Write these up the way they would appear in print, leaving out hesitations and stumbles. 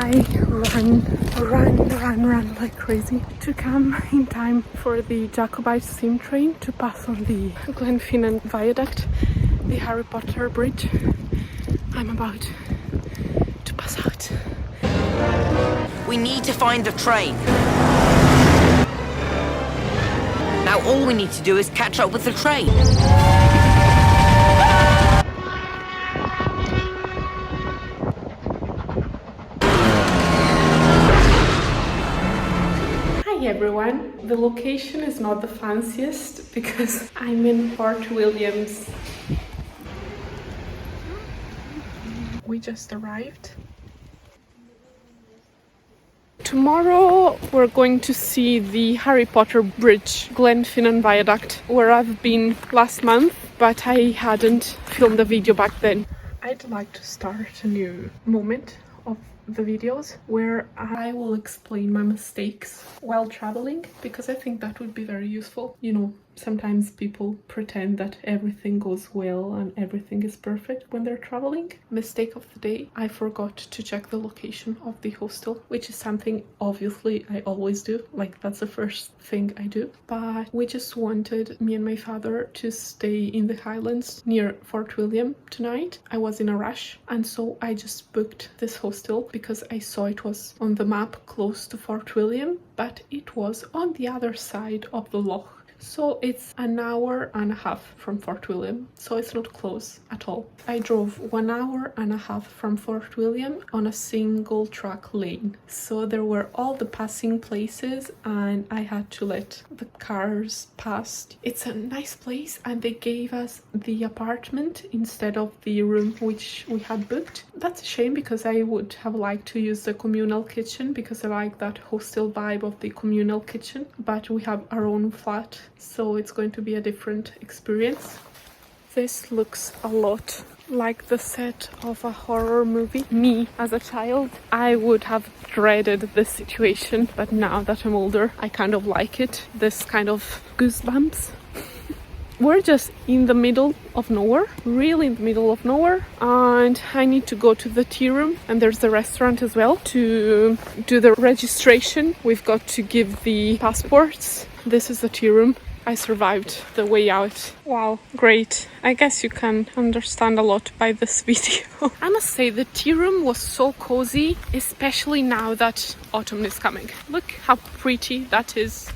I ran like crazy to come in time for the Jacobite steam train to pass on the Glenfinnan Viaduct, the Harry Potter bridge. I'm about to pass out. We need to find the train. Now all we need to do is catch up with the train. Hi everyone, the location is not the fanciest because I'm in Fort Williams. We just arrived. Tomorrow we're going to see the Harry Potter bridge, Glenfinnan Viaduct, where I've been last month, but I hadn't filmed a video back then. I'd like to start a new moment of the videos where I will explain my mistakes while traveling, because I think that would be very useful. You know, sometimes people pretend that everything goes well and everything is perfect when they're traveling. Mistake of the day, I forgot to check the location of the hostel, which is something obviously I always do, like that's the first thing I do. But we just wanted, me and my father, to stay in the Highlands near Fort William tonight. I was in a rush and so I just booked this hostel because I saw it was on the map close to Fort William, but it was on the other side of the loch. So it's an hour and a half from Fort William, so it's not close at all. I drove 1 hour and a half from Fort William on a single track lane. So there were all the passing places and I had to let the cars pass. It's a nice place and they gave us the apartment instead of the room which we had booked. That's a shame because I would have liked to use the communal kitchen because I like that hostel vibe of the communal kitchen, but we have our own flat. So it's going to be a different experience. This looks a lot like the set of a horror movie. Me, as a child, I would have dreaded this situation, but now that I'm older, I kind of like it. This kind of goosebumps. We're just in the middle of nowhere, really in the middle of nowhere, and I need to go to the tea room, and there's the restaurant as well. To do the registration, we've got to give the passports. This is the tea room. I survived the way out. Wow, great. I guess you can understand a lot by this video. I must say the tea room was so cozy, especially now that autumn is coming. Look how pretty that is.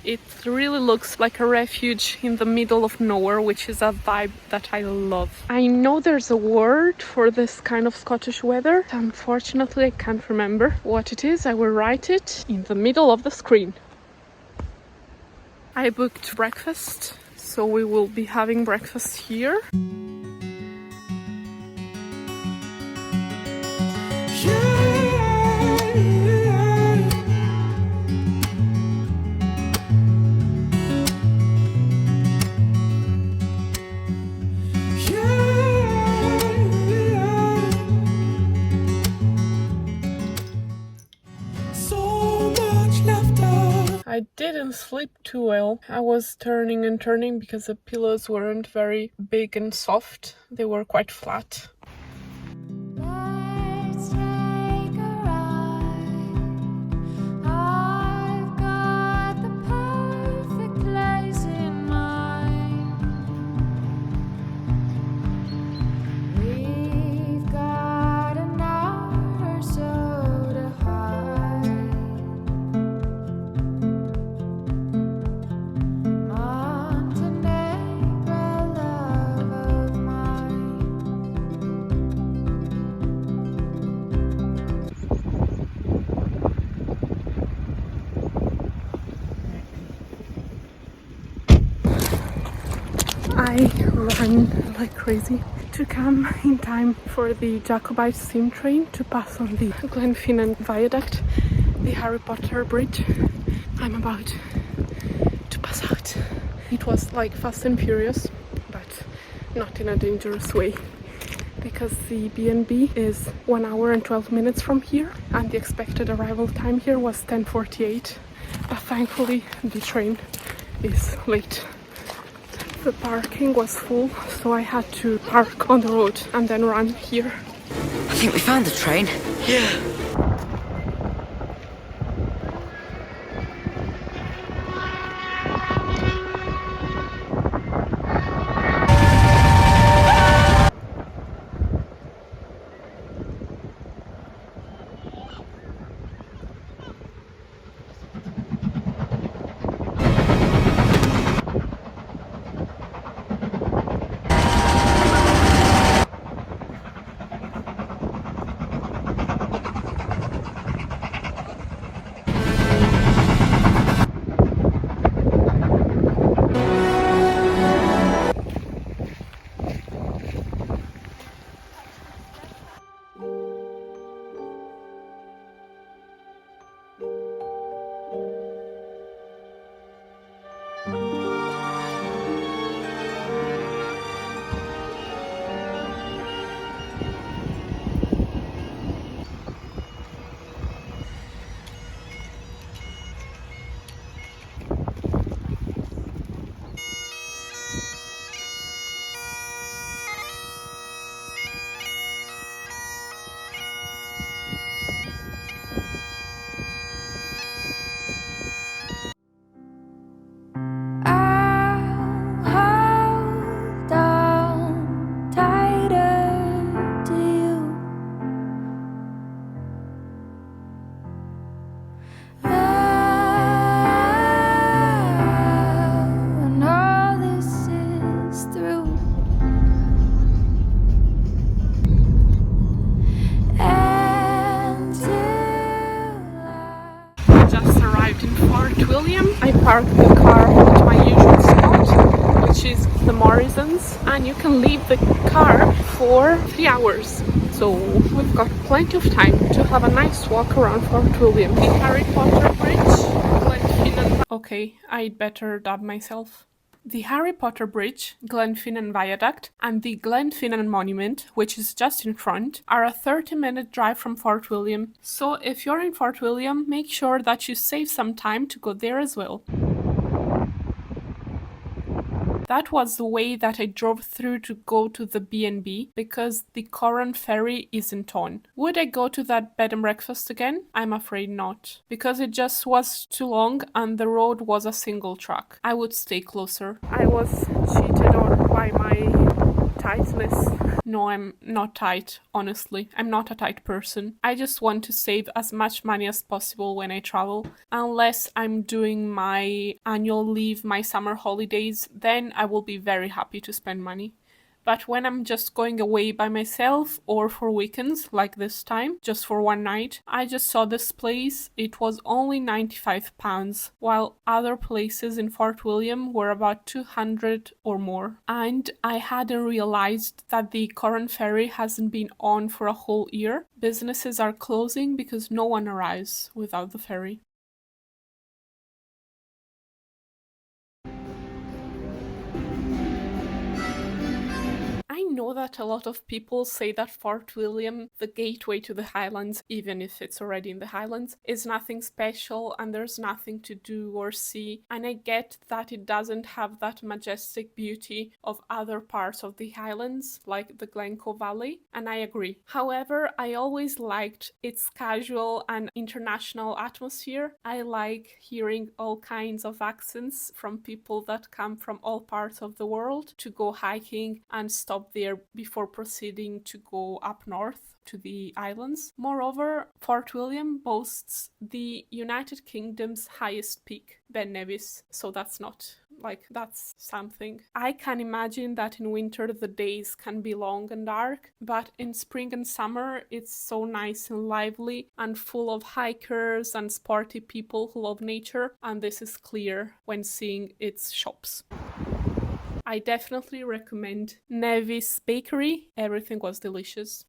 It really looks like a refuge in the middle of nowhere, which is a vibe that I love. I know there's a word for this kind of Scottish weather. Unfortunately, I can't remember what it is. I will write it in the middle of the screen. I booked breakfast, so we will be having breakfast here. I didn't sleep too well. I was turning and turning because the pillows weren't very big and soft. They were quite flat. Let's take a ride. I've got the perfect place in mind. We've got an hour or so to hide. I ran like crazy to come in time for the Jacobite steam train to pass on the Glenfinnan Viaduct, the Harry Potter bridge. I'm about to pass out. It was like Fast and Furious, but not in a dangerous way, because the B&B is 1 hour and 12 minutes from here and the expected arrival time here was 10:48, but thankfully the train is late. The parking was full, so I had to park on the road and then run here. think we found the train. I'll hold on tighter to you. When all this is through, until I just arrived in Fort William. I parked the car at my usual spot, which is the Morrisons, and you can leave the car for 3 hours. So we've got plenty of time to have a nice walk around Fort William. The Harry Potter Bridge, Glenfinnan. Okay, I'd better dub myself. The Harry Potter Bridge, Glenfinnan Viaduct, and the Glenfinnan Monument, which is just in front, are a 30-minute drive from Fort William. So if you're in Fort William, make sure that you save some time to go there as well. That was the way that I drove through to go to the B&B because the Corran Ferry isn't on. Would I go to that bed and breakfast again? I'm afraid not, because it just was too long and the road was a single track. I would stay closer. I was cheated on by my tightness. No, I'm not tight, honestly. I'm not a tight person. I just want to save as much money as possible when I travel. Unless I'm doing my annual leave, my summer holidays, then I will be very happy to spend money. But when I'm just going away by myself or for weekends, like this time, just for one night, I just saw this place. It was only £95, while other places in Fort William were about 200 or more. And I hadn't realized that the Corran Ferry hasn't been on for a whole year. Businesses are closing because no one arrives without the ferry. I know that a lot of people say that Fort William, the gateway to the Highlands, even if it's already in the Highlands, is nothing special and there's nothing to do or see. And I get that it doesn't have that majestic beauty of other parts of the Highlands, like the Glen Coe Valley, and I agree. However, I always liked its casual and international atmosphere. I like hearing all kinds of accents from people that come from all parts of the world to go hiking and stop there before proceeding to go up north to the islands. Moreover, Fort William boasts the United Kingdom's highest peak, Ben Nevis, so that's something. I can imagine that in winter the days can be long and dark, but in spring and summer it's so nice and lively and full of hikers and sporty people who love nature, and this is clear when seeing its shops. I definitely recommend Nevis Bakery. Everything was delicious.